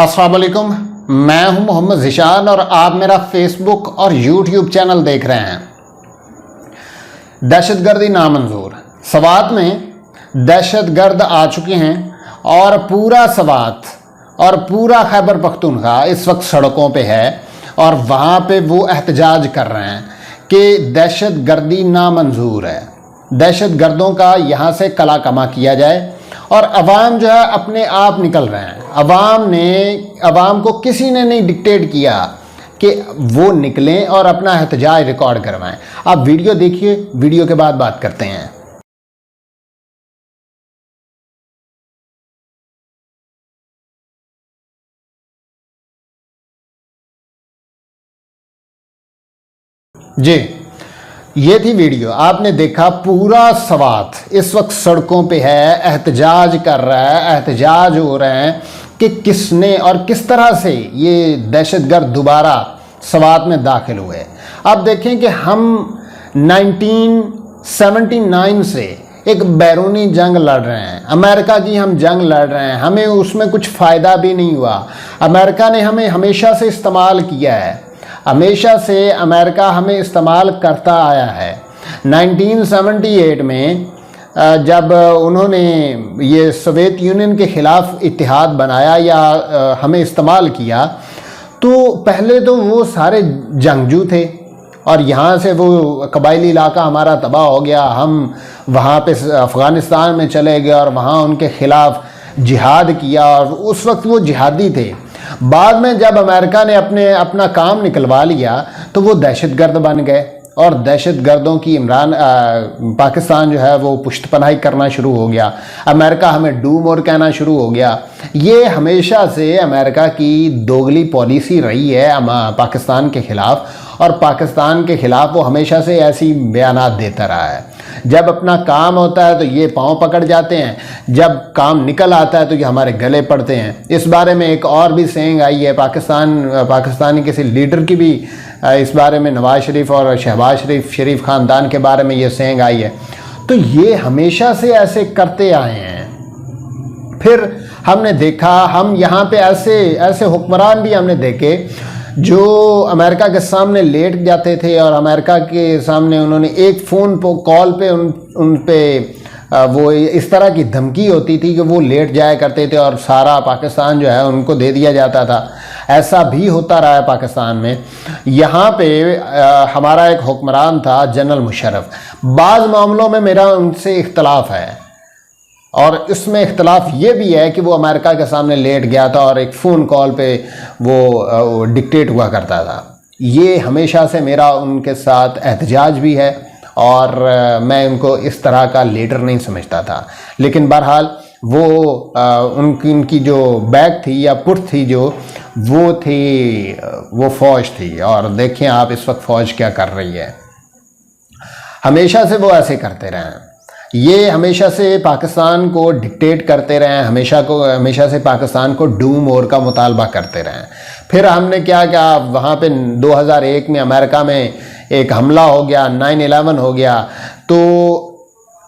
अस्सलाम वालेकुम, मैं हूं मोहम्मद ज़िशान और आप मेरा फेसबुक और यूट्यूब चैनल देख रहे हैं। दहशतगर्दी नामंजूर। सवात में दहशतगर्द आ चुके हैं और पूरा सवात और पूरा खैबर पख्तूनख्वा इस वक्त सड़कों पे है और वहाँ पे वो एहतजाज कर रहे हैं कि दहशतगर्दी नामंजूर है, दहशतगर्दों का यहाँ से कला कमा किया जाए। और अवाम जो है अपने आप निकल रहे हैं। अवाम को किसी ने नहीं डिक्टेट किया कि वो निकलें और अपना एहतजाज रिकॉर्ड करवाएं। आप वीडियो देखिए, वीडियो के बाद बात करते हैं। जी, ये थी वीडियो, आपने देखा। पूरा सवात इस वक्त सड़कों पे है, एहतजाज कर रहा है, एहतजाज हो रहे हैं कि किसने और किस तरह से ये दहशतगर्द दोबारा सवात में दाखिल हुए। अब देखें कि हम 1979 से एक बैरूनी जंग लड़ रहे हैं, अमेरिका की हम जंग लड़ रहे हैं, हमें उसमें कुछ फ़ायदा भी नहीं हुआ। अमेरिका ने हमें हमेशा से इस्तेमाल किया है, हमेशा से अमेरिका हमें इस्तेमाल करता आया है। 1978 में जब उन्होंने ये सोवियत यूनियन के ख़िलाफ़ इत्तेहाद बनाया या हमें इस्तेमाल किया, तो पहले तो वो सारे जंगजू थे और यहाँ से वो कबायली इलाका हमारा तबाह हो गया। हम वहाँ पे अफ़गानिस्तान में चले गए और वहाँ उनके ख़िलाफ़ जिहाद किया और उस वक्त वो जिहादी थे। बाद में जब अमेरिका ने अपना काम निकलवा लिया तो वो दहशतगर्द बन गए और दहशतगर्दों की पाकिस्तान जो है वो पुश्तपनाही करना शुरू हो गया। अमेरिका हमें डू मोर कहना शुरू हो गया। ये हमेशा से अमेरिका की दोगली पॉलिसी रही है पाकिस्तान के ख़िलाफ़, और पाकिस्तान के ख़िलाफ़ वो हमेशा से ऐसी बयानात देता रहा है। जब अपना काम होता है तो ये पाँव पकड़ जाते हैं, जब काम निकल आता है तो ये हमारे गले पड़ते हैं। इस बारे में एक और भी सेइंग आई है, पाकिस्तानी किसी लीडर की भी इस बारे में, नवाज शरीफ और शहबाज शरीफ ख़ानदान के बारे में ये सेइंग आई है। तो ये हमेशा से ऐसे करते आए हैं। फिर हमने देखा, हम यहाँ पे ऐसे हुक्मरान भी हमने देखे जो अमेरिका के सामने लेट जाते थे और अमेरिका के सामने उन्होंने एक फ़ोन कॉल पे उन पे वो इस तरह की धमकी होती थी कि वो लेट जाया करते थे और सारा पाकिस्तान जो है उनको दे दिया जाता था। ऐसा भी होता रहा है पाकिस्तान में। यहाँ पे हमारा एक हुक्मरान था जनरल मुशर्रफ। बाज़ मामलों में मेरा उनसे इख्तलाफ है और इसमें इख्तलाफ ये भी है कि वो अमेरिका के सामने लेट गया था और एक फ़ोन कॉल पे वो डिक्टेट हुआ करता था। ये हमेशा से मेरा उनके साथ एहतजाज भी है और मैं उनको इस तरह का लीडर नहीं समझता था। लेकिन बहरहाल वो उनकी जो बैक थी या पुट थी जो वो फ़ौज थी। और देखें आप इस वक्त फ़ौज क्या कर रही है। हमेशा से वो ऐसे करते रहे हैं, ये हमेशा से पाकिस्तान को डिक्टेट करते रहे हैं, हमेशा से पाकिस्तान को डू मोर का मुतालबा करते रहे हैं। फिर हमने क्या किया, वहाँ पे 2001 में अमेरिका में एक हमला हो गया, 9/11 हो गया, तो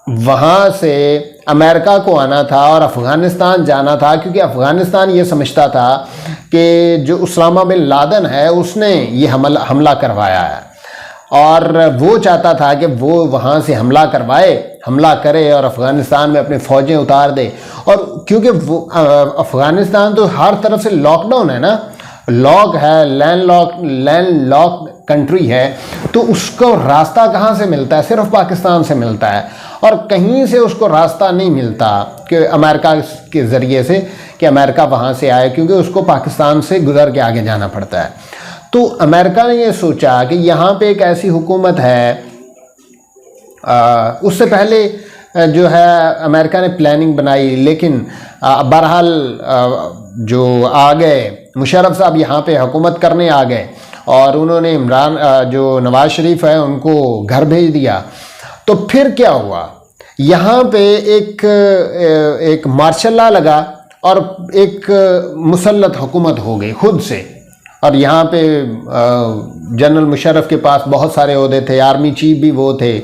वहाँ से अमेरिका को आना था और अफ़गानिस्तान जाना था, क्योंकि अफ़गानिस्तान ये समझता था कि जो उसामा बिन लादेन है उसने ये हमला करवाया है और वो चाहता था कि वो वहाँ से हमला करे और अफ़गानिस्तान में अपनी फ़ौजें उतार दे। और क्योंकि वो अफ़गानिस्तान तो हर तरफ से लॉकडाउन है ना, लॉक है, लैंड लॉक कंट्री है, तो उसको रास्ता कहाँ से मिलता है? सिर्फ पाकिस्तान से मिलता है और कहीं से उसको रास्ता नहीं मिलता कि अमेरिका के ज़रिए से कि अमेरिका वहाँ से आए, क्योंकि उसको पाकिस्तान से गुज़र के आगे जाना पड़ता है। तो अमेरिका ने ये सोचा कि यहाँ पे एक ऐसी हुकूमत है, उससे पहले जो है अमेरिका ने प्लानिंग बनाई, लेकिन बहरहाल जो आ गए मुशर्रफ साहब यहाँ पे हुकूमत करने आ गए और उन्होंने जो नवाज शरीफ है उनको घर भेज दिया। तो फिर क्या हुआ, यहाँ पे एक मार्शल लॉ लगा और एक मुसल्लत हुकूमत हो गई खुद से। और यहाँ पे जनरल मुशर्रफ के पास बहुत सारे ओहदे थे, आर्मी चीफ भी वो थे,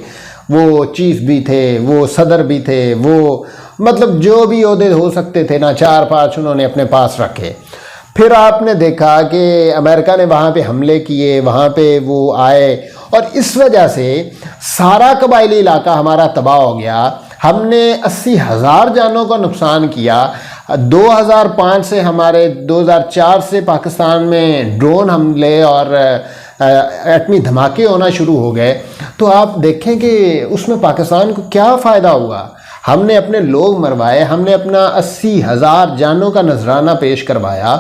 वो चीफ भी थे, वो सदर भी थे, वो मतलब जो भी ओहदे हो सकते थे ना, 4-5 उन्होंने अपने पास रखे। फिर आपने देखा कि अमेरिका ने वहाँ पे हमले किए, वहाँ पे वो आए और इस वजह से सारा कबायली इलाका हमारा तबाह हो गया। हमने 80,000 जानों का नुकसान किया। 2005 से हमारे 2004 से पाकिस्तान में ड्रोन हमले और एटमी धमाके होना शुरू हो गए। तो आप देखें कि उसमें पाकिस्तान को क्या फ़ायदा हुआ। हमने अपने लोग मरवाए, हमने अपना 80,000 जानों का नजराना पेश करवाया,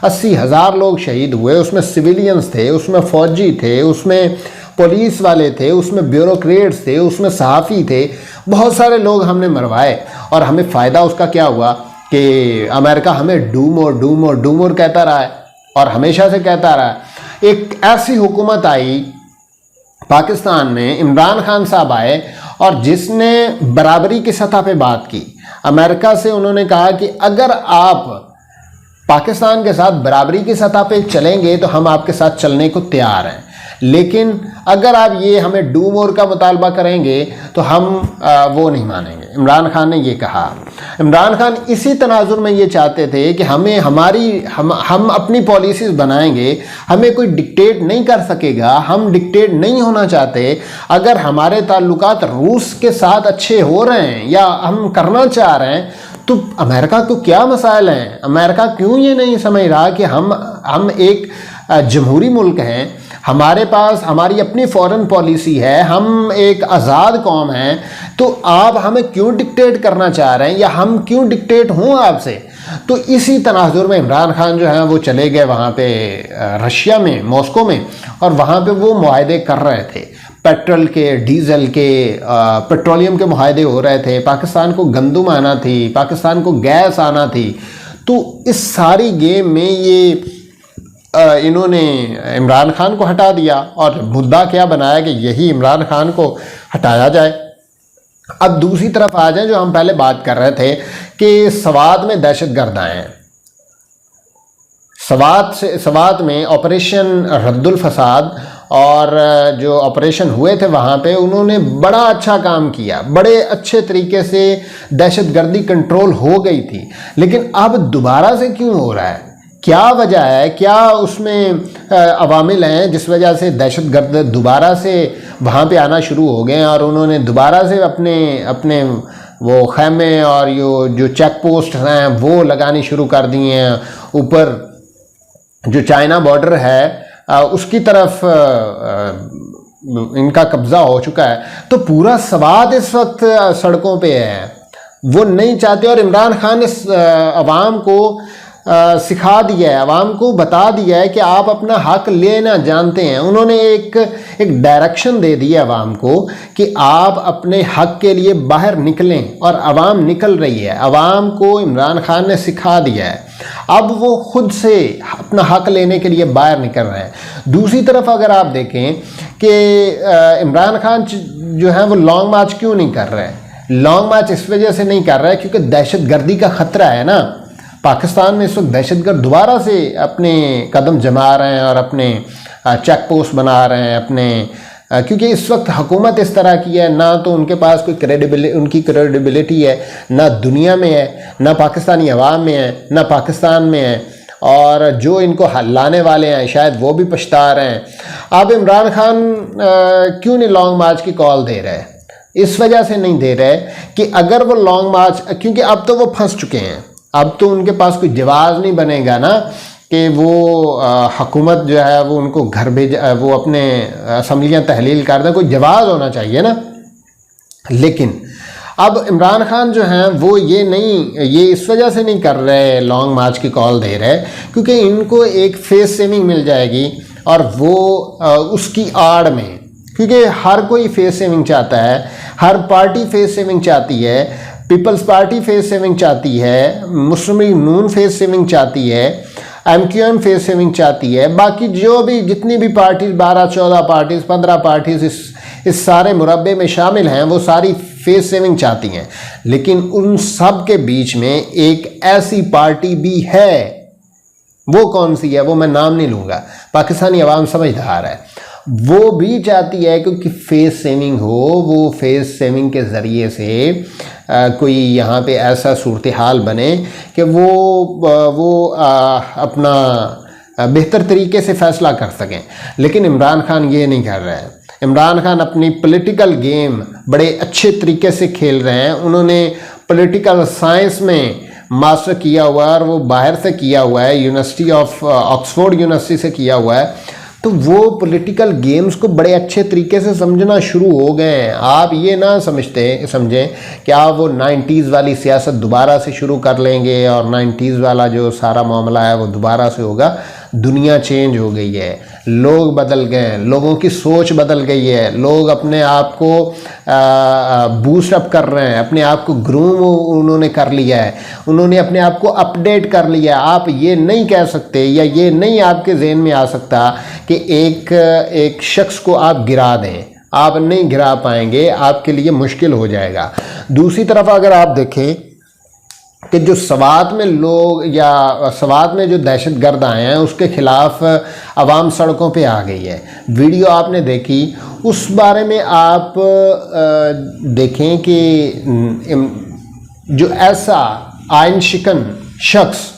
80,000 लोग शहीद हुए। उसमें सिविलियंस थे, उसमें फ़ौजी थे, उसमें पुलिस वाले थे, उसमें ब्यूरोक्रेट्स थे, उसमें सहाफ़ी थे, बहुत सारे लोग हमने मरवाए। और हमें फ़ायदा उसका क्या हुआ कि अमेरिका हमें डू मोर कहता रहा है और हमेशा से कहता रहा है। एक ऐसी हुकूमत आई पाकिस्तान में, इमरान खान साहब आए और जिसने बराबरी की सतह पे बात की। अमेरिका से उन्होंने कहा कि अगर आप पाकिस्तान के साथ बराबरी की सतह पे चलेंगे तो हम आपके साथ चलने को तैयार हैं, लेकिन अगर आप ये हमें डू मोर का मुतालबा करेंगे तो हम वो नहीं मानेंगे। इमरान खान ने ये कहा। इमरान खान इसी तनाजुर में ये चाहते थे कि हम अपनी पॉलिसीज़ बनाएंगे, हमें कोई डिक्टेट नहीं कर सकेगा, हम डिक्टेट नहीं होना चाहते। अगर हमारे ताल्लुकात रूस के साथ अच्छे हो रहे हैं या हम करना चाह रहे हैं तो अमेरिका को क्या मसाइल हैं। अमेरिका क्यों ये नहीं समझ रहा कि हम एक जमहूरी मुल्क हैं, हमारे पास हमारी अपनी फॉरेन पॉलिसी है, हम एक आज़ाद कौम हैं, तो आप हमें क्यों डिक्टेट करना चाह रहे हैं या हम क्यों डिक्टेट हों आपसे। तो इसी तनाजुर में इमरान खान जो हैं वो चले गए वहाँ पे रशिया में, मॉस्को में, और वहाँ पे वो मुआहदे कर रहे थे। पेट्रोल के, डीजल के, पेट्रोलियम के मुआहदे हो रहे थे। पाकिस्तान को गंदम आना थी, पाकिस्तान को गैस आना थी। तो इस सारी गेम में ये इन्होंने इमरान खान को हटा दिया और मुद्दा क्या बनाया कि यही इमरान खान को हटाया जाए। अब दूसरी तरफ आ जाए, जो हम पहले बात कर रहे थे कि सवात में दहशतगर्द आए हैं। सवात में ऑपरेशन रद्दुल फसाद और जो ऑपरेशन हुए थे वहाँ पे उन्होंने बड़ा अच्छा काम किया, बड़े अच्छे तरीके से दहशतगर्दी कंट्रोल हो गई थी। लेकिन अब दोबारा से क्यों हो रहा है, क्या वजह है, क्या उसमें अवामिल हैं जिस वजह से दहशतगर्द दोबारा से वहाँ पे आना शुरू हो गए हैं और उन्होंने दोबारा से अपने वो खैमे और जो चेक पोस्ट हैं वो लगानी शुरू कर दिए हैं। ऊपर जो चाइना बॉर्डर है उसकी तरफ इनका कब्ज़ा हो चुका है। तो पूरा सवात इस वक्त सड़कों पे है, वो नहीं चाहते। और इमरान खान ने अवाम को सिखा दिया है, अवाम को बता दिया है कि आप अपना हक लेना जानते हैं। उन्होंने एक डायरेक्शन दे दी है अवाम को कि आप अपने हक के लिए बाहर निकलें, और अवाम निकल रही है। अवाम को इमरान खान ने सिखा दिया है, अब वो खुद से अपना हक लेने के लिए बाहर निकल रहे हैं। दूसरी तरफ अगर आप देखें कि इमरान खान जो है वो लॉन्ग मार्च क्यों नहीं कर रहे हैं। लॉन्ग मार्च इस वजह से नहीं कर रहा है क्योंकि दहशतगर्दी का ख़तरा है ना। पाकिस्तान में इस वक्त दहशतगर्द दोबारा से अपने कदम जमा रहे हैं और अपने चेक पोस्ट बना रहे हैं अपने, क्योंकि इस वक्त हुकूमत इस तरह की है, ना तो उनके पास कोई उनकी क्रेडिबिलिटी है, ना दुनिया में है, ना पाकिस्तानी अवाम में है, ना पाकिस्तान में है, और जो इनको लाने वाले हैं शायद वो भी पछता रहे हैं। अब इमरान खान क्यों नहीं लॉन्ग मार्च की कॉल दे रहे हैं, इस वजह से नहीं दे रहे कि अगर वो लॉन्ग मार्च, क्योंकि अब तो वो फंस चुके हैं, अब तो उनके पास कोई जवाब नहीं बनेगा ना कि वो हुकूमत जो है वो उनको घर भेज, वो अपने असम्बलियाँ तहलील कर दें, कोई जवाब होना चाहिए ना। लेकिन अब इमरान खान जो हैं वो ये इस वजह से नहीं कर रहे, लॉन्ग मार्च की कॉल दे रहे, क्योंकि इनको एक फेस सेविंग मिल जाएगी और वो उसकी आड़ में, क्योंकि हर कोई फेस सेविंग चाहता है, हर पार्टी फेस सेविंग चाहती है, पीपल्स पार्टी फेस सेविंग चाहती है, मुस्लिम लीग नून फेस सेविंग चाहती है, MQM फेस सेविंग चाहती है, बाकी जो भी जितनी भी पार्टीज 12-14 पार्टीज 15 पार्टीज इस सारे मुरब्बे में शामिल हैं वो सारी फेस सेविंग चाहती हैं। लेकिन उन सब के बीच में एक ऐसी पार्टी भी है, वो कौन सी है वो मैं नाम नहीं लूँगा, पाकिस्तानी अवाम समझदार है, वो भी चाहती है क्योंकि फेस सेविंग हो, वो फेस सेविंग के ज़रिए से कोई यहाँ पे ऐसा सूरत हाल बने कि वो अपना बेहतर तरीके से फ़ैसला कर सकें। लेकिन इमरान खान ये नहीं कर रहे हैं। इमरान खान अपनी पॉलिटिकल गेम बड़े अच्छे तरीके से खेल रहे हैं। उन्होंने पॉलिटिकल साइंस में मास्टर किया हुआ है और वो बाहर से किया हुआ है, यूनिवर्सिटी ऑफ ऑक्सफोर्ड यूनिवर्सिटी से किया हुआ है। तो वो पॉलिटिकल गेम्स को बड़े अच्छे तरीके से समझना शुरू हो गए हैं। आप ये ना समझें कि आप वो 90s वाली सियासत दोबारा से शुरू कर लेंगे और 90s वाला जो सारा मामला है वो दोबारा से होगा। दुनिया चेंज हो गई है, लोग बदल गए हैं, लोगों की सोच बदल गई है, लोग अपने आप को बूस्ट अप कर रहे हैं, अपने आप को ग्रूम उन्होंने कर लिया है, उन्होंने अपने आप को अपडेट कर लिया है। आप ये नहीं कह सकते या ये नहीं आपके जहन में आ सकता कि एक शख्स को आप गिरा दें, आप नहीं गिरा पाएंगे, आपके लिए मुश्किल हो जाएगा। दूसरी तरफ अगर आप देखें कि जो सवात में लोग या सवात में जो दहशतगर्द आए हैं उसके खिलाफ आवाम सड़कों पे आ गई है। वीडियो आपने देखी, उस बारे में आप देखें कि जो ऐसा आइन शिकन शख्स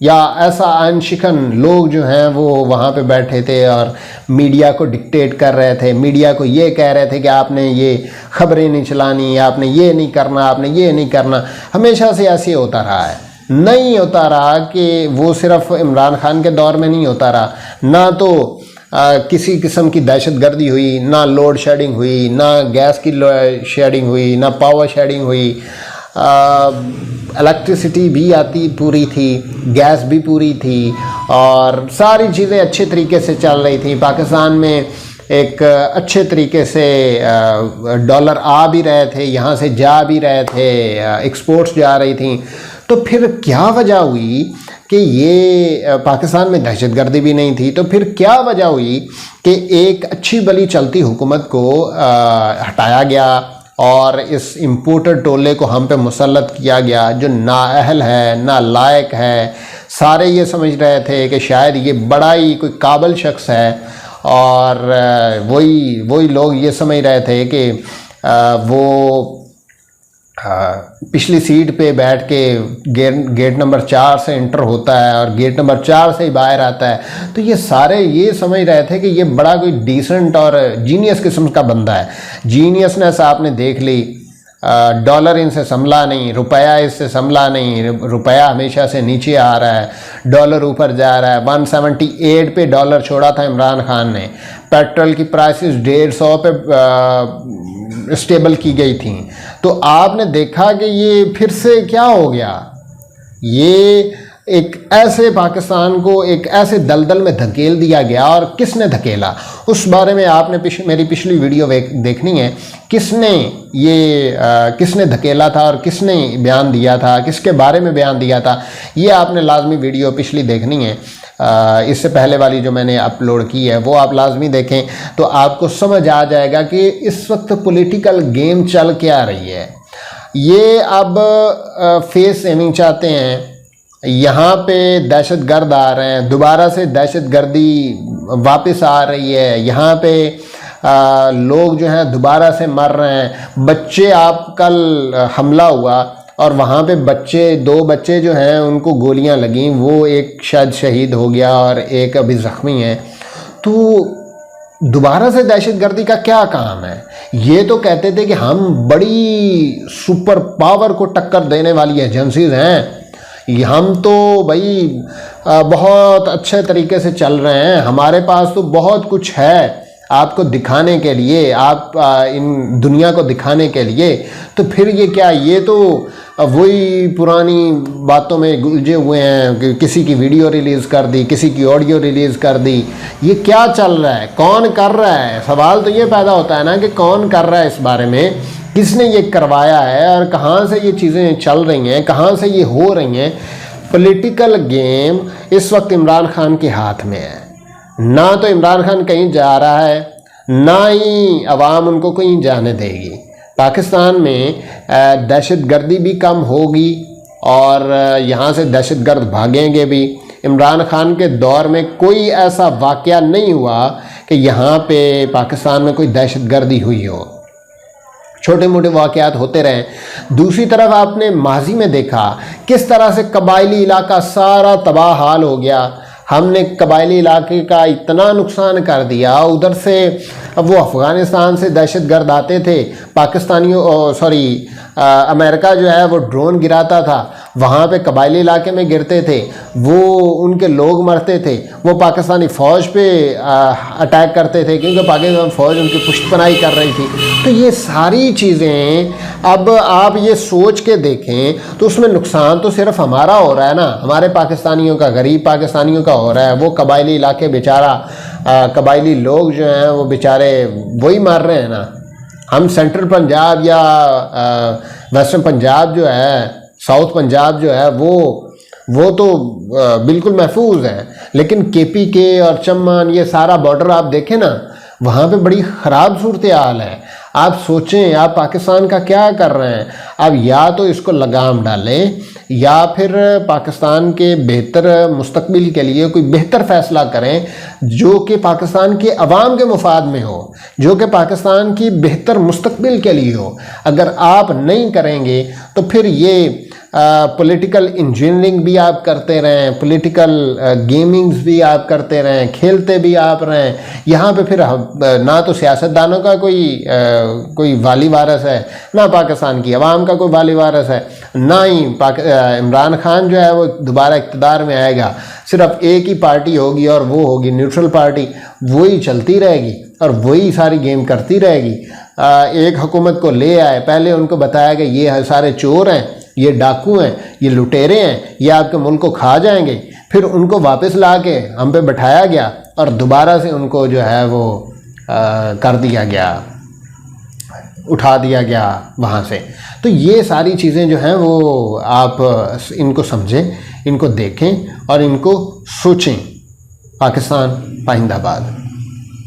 या ऐसा आइन शिकन लोग जो हैं वो वहाँ पे बैठे थे और मीडिया को डिक्टेट कर रहे थे, मीडिया को ये कह रहे थे कि आपने ये खबरें नहीं चलानी, आपने ये नहीं करना, आपने ये नहीं करना। हमेशा से ऐसे होता रहा है, नहीं होता रहा कि वो सिर्फ इमरान खान के दौर में नहीं होता रहा। ना तो किसी किस्म की दहशतगर्दी हुई, ना लोड शेडिंग हुई, ना गैस की शेडिंग हुई, ना पावर शेडिंग हुई। इलेक्ट्रिसिटी भी आती पूरी थी, गैस भी पूरी थी और सारी चीज़ें अच्छे तरीके से चल रही थी। पाकिस्तान में एक अच्छे तरीके से डॉलर आ भी रहे थे, यहाँ से जा भी रहे थे, एक्सपोर्ट्स जा रही थी। तो फिर क्या वजह हुई कि ये पाकिस्तान में दहशतगर्दी भी नहीं थी, तो फिर क्या वजह हुई कि एक अच्छी भली चलती हुकूमत को हटाया गया और इस इम्पोर्टर टोले को हम पे मुसल्लत किया गया जो नाअहल है, ना लायक है। सारे ये समझ रहे थे कि शायद ये बड़ा ही कोई काबिल शख्स है और वही लोग ये समझ रहे थे कि वो पिछली सीट पे बैठ के गेट नंबर 4 से इंटर होता है और गेट नंबर 4 से ही बाहर आता है। तो ये सारे ये समझ रहे थे कि ये बड़ा कोई डिसेंट और जीनियस किस्म का बंदा है। जीनियसनेस आपने देख ली, डॉलर इनसे संभला नहीं, रुपया इससे संभला नहीं, रुपया हमेशा से नीचे आ रहा है, डॉलर ऊपर जा रहा है। 178 पे डॉलर छोड़ा था इमरान खान ने, पेट्रोल की प्राइसेस 150 पे स्टेबल की गई थी। तो आपने देखा कि ये फिर से क्या हो गया, ये एक ऐसे पाकिस्तान को एक ऐसे दलदल में धकेल दिया गया। और किसने धकेला उस बारे में आपने मेरी पिछली वीडियो देखनी है, किसने धकेला था और किसने बयान दिया था, किसके बारे में बयान दिया था, ये आपने लाजमी वीडियो पिछली देखनी है। इससे पहले वाली जो मैंने अपलोड की है वो आप लाजमी देखें, तो आपको समझ आ जाएगा कि इस वक्त पॉलिटिकल गेम चल क्या रही है। ये अब फेस सेविंग चाहते हैं, यहाँ पे दहशतगर्द आ रहे हैं, दोबारा से दहशतगर्दी वापस आ रही है, यहाँ पे लोग जो हैं दोबारा से मर रहे हैं। बच्चे, आप कल हमला हुआ और वहाँ पे दो बच्चे जो हैं उनको गोलियां लगीं, वो एक शायद शहीद हो गया और एक अभी ज़ख्मी है। तो दोबारा से दहशतगर्दी का क्या काम है? ये तो कहते थे कि हम बड़ी सुपर पावर को टक्कर देने वाली एजेंसीज हैं, हम तो भाई बहुत अच्छे तरीके से चल रहे हैं, हमारे पास तो बहुत कुछ है आपको दिखाने के लिए, आप इन दुनिया को दिखाने के लिए। तो फिर ये क्या, ये तो वही पुरानी बातों में उलझे हुए हैं कि किसी की वीडियो रिलीज़ कर दी, किसी की ऑडियो रिलीज़ कर दी। ये क्या चल रहा है, कौन कर रहा है? सवाल तो ये पैदा होता है ना कि कौन कर रहा है, इस बारे में किसने ये करवाया है और कहाँ से ये चीज़ें चल रही हैं, कहाँ से ये हो रही हैं। पॉलिटिकल गेम इस वक्त इमरान खान के हाथ में है। ना तो इमरान खान कहीं जा रहा है, ना ही अवाम उनको कहीं जाने देगी। पाकिस्तान में दहशतगर्दी भी कम होगी और यहाँ से दहशतगर्द भागेंगे भी। इमरान खान के दौर में कोई ऐसा वाक़या नहीं हुआ कि यहाँ पे पाकिस्तान में कोई दहशतगर्दी हुई हो, छोटे मोटे वाक़यात होते रहे। दूसरी तरफ आपने माजी में देखा किस तरह से कबायली इलाका सारा तबाह हाल हो गया। हमने कबायली इलाके का इतना नुकसान कर दिया, उधर से अब वो अफ़गानिस्तान से दहशतगर्द आते थे, अमेरिका जो है वो ड्रोन गिराता था, वहाँ पे कबायली इलाके में गिरते थे, वो उनके लोग मरते थे, वो पाकिस्तानी फ़ौज पे अटैक करते थे क्योंकि पाकिस्तान फ़ौज उनकी पुष्टपनाही कर रही थी। तो ये सारी चीज़ें अब आप ये सोच के देखें तो उसमें नुकसान तो सिर्फ हमारा हो रहा है ना, हमारे पाकिस्तानियों का, गरीब पाकिस्तानियों का हो रहा है। वो कबायली इलाके बेचारा कबायली लोग जो हैं वो बेचारे वही मार रहे हैं ना। हम सेंट्रल पंजाब या वेस्टर्न पंजाब जो है, साउथ पंजाब जो है वो तो बिल्कुल महफूज है, लेकिन KPK और चमन ये सारा बॉर्डर आप देखें ना, वहाँ पे बड़ी ख़राब सूरत हाल है। आप सोचें आप पाकिस्तान का क्या कर रहे हैं। अब या तो इसको लगाम डालें या फिर पाकिस्तान के बेहतर मुस्तकबिल के लिए कोई बेहतर फ़ैसला करें जो कि पाकिस्तान के अवाम के मुफाद में हो, जो कि पाकिस्तान की बेहतर मुस्तकबिल के लिए हो। अगर आप नहीं करेंगे तो फिर ये पॉलिटिकल इंजीनियरिंग भी आप करते रहें, पॉलिटिकल गेमिंग्स भी आप करते रहें, खेलते भी आप रहें, यहाँ पे फिर ना तो सियासतदानों का कोई वाली वारस है, ना पाकिस्तान की आवाम का कोई वाली वारस है, ना ही इमरान खान जो है वो दोबारा इक़्तिदार में आएगा। सिर्फ एक ही पार्टी होगी और वो होगी न्यूट्रल पार्टी, वही चलती रहेगी और वही सारी गेम करती रहेगी। एक हुकूमत को ले आए, पहले उनको बताया कि ये सारे चोर हैं, ये डाकू हैं, ये लुटेरे हैं, ये आपके मुल्क को खा जाएंगे, फिर उनको वापस ला के हम पे बैठाया गया और दोबारा से उनको जो है वो कर दिया गया, उठा दिया गया वहाँ से। तो ये सारी चीज़ें जो हैं वो आप इनको समझें, इनको देखें और इनको सोचें। पाकिस्तान पाइंदाबाद।